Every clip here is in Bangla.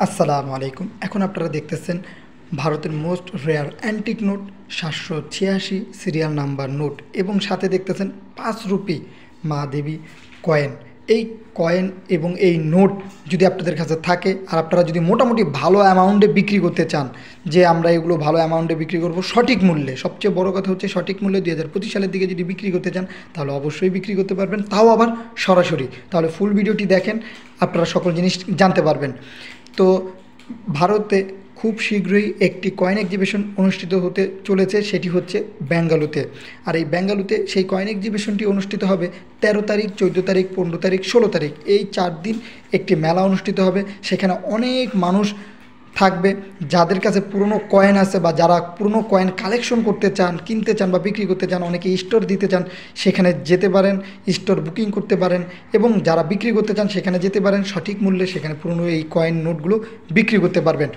আসসালামু আলাইকুম। এখন আপনারা দেখতেছেন ভারতের most rare antique note 786 serial number note এবং সাথে দেখতেছেন 5 রুপি মা দেবী কয়েন। এই কয়েন এবং এই নোট যদি আপনাদের কাছে থাকে আর আপনারা যদি মোটামুটি ভালো অ্যামাউন্টে বিক্রি করতে চান, যে আমরা এগুলো ভালো অ্যামাউন্টে বিক্রি করব সঠিক মূল্যে, সবচেয়ে বড় কথা হচ্ছে সঠিক মূল্যে 2025 সালের দিকে যদি বিক্রি করতে চান তাহলে অবশ্যই বিক্রি করতে পারবেন, তাও আবার সরাসরি। তাহলে ফুল ভিডিওটি দেখেন, আপনারা সকল জিনিস জানতে পারবেন। তো ভারতে খুব শীঘ্রই একটি কয়েন এক্সিবিশন অনুষ্ঠিত হতে চলেছে, সেটি হচ্ছে বেঙ্গালুরুতে। আর এই বেঙ্গালুরুতে সেই কয়েন এক্সিবিশনটি অনুষ্ঠিত হবে 13 তারিখ, 14 তারিখ, 15 তারিখ, 16 তারিখ, এই 4 দিন একটি মেলা অনুষ্ঠিত হবে। সেখানে অনেক মানুষ থাকবে যাদের কাছে পুরনো কয়েন আছে বা যারা পুরনো কয়েন কালেকশন করতে চান, কিনতে চান বা বিক্রি করতে চান, অনেকে স্টোর দিতে চান, সেখানে যেতে পারেন, স্টোর বুকিং করতে পারেন। এবং যারা বিক্রি করতে চান সেখানে যেতে পারেন, সঠিক মূল্যে সেখানে পুরনো এই কয়েন নোটগুলো বিক্রি করতে পারবেন।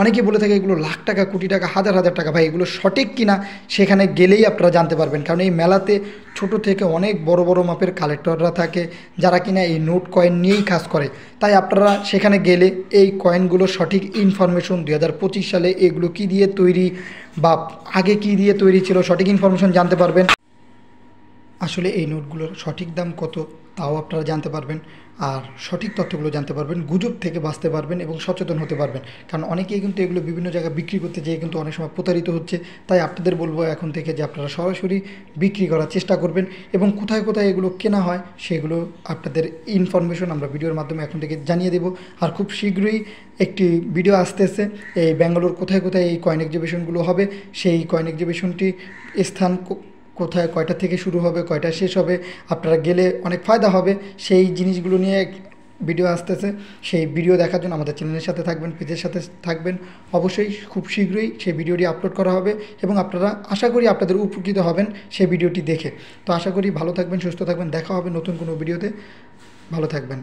অনেকে বলে থাকে এগুলো লাখ টাকা, কোটি টাকা, হাজার হাজার টাকা। ভাই, এগুলো সঠিক কিনা সেখানে গেলেই আপনারা জানতে পারবেন, কারণ এই মেলাতে ছোট থেকে অনেক বড় বড় মাপের কালেক্টররা থাকে যারা কিনা এই নোট কয়েন নিয়েই কাজ করে। তাই আপনারা সেখানে গেলে এই কয়েনগুলো সঠিক ইনফরমেশন, 2025 সালে এগুলো কী দিয়ে তৈরি বা আগে কী দিয়ে তৈরি ছিল, সঠিক ইনফরমেশন জানতে পারবেন। আসলে এই নোটগুলোর সঠিক দাম কত তাও আপনারা জানতে পারবেন, আর সঠিক তথ্যগুলো জানতে পারবেন, গুজব থেকে বাঁচতে পারবেন এবং সচেতন হতে পারবেন। কারণ অনেকেই কিন্তু এগুলো বিভিন্ন জায়গায় বিক্রি করতে যেয়ে কিন্তু অনেক সময় প্রতারিত হচ্ছে। তাই আপনাদের বলবো এখন থেকে যে আপনারা সরাসরি বিক্রি করার চেষ্টা করবেন এবং কোথায় কোথায় এগুলো কেনা হয় সেগুলো আপনাদের ইনফরমেশন আমরা ভিডিওর মাধ্যমে এখন থেকে জানিয়ে দেব। আর খুব শীঘ্রই একটি ভিডিও আসতেছে এই ব্যাঙ্গালোর কোথায় কোথায় এই কয়েন এক্সিবিশনগুলো হবে, সেই কয়েন এক্সিবিশনটি স্থান কোথায়, কয়টা থেকে শুরু হবে, কয়টা শেষ হবে, আপনারা গেলে অনেক ফায়দা হবে, সেই জিনিসগুলো নিয়ে ভিডিও আসতেছে। সেই ভিডিও দেখার জন্য আমাদের চ্যানেলের সাথে থাকবেন, পেজের সাথে থাকবেন। অবশ্যই খুব শীঘ্রই সেই ভিডিওটি আপলোড করা হবে এবং আপনারা আশা করি আপনাদের উপকৃত হবেন সেই ভিডিওটি দেখে। তো আশা করি ভালো থাকবেন, সুস্থ থাকবেন, দেখা হবে নতুন কোনো ভিডিওতে। ভালো থাকবেন।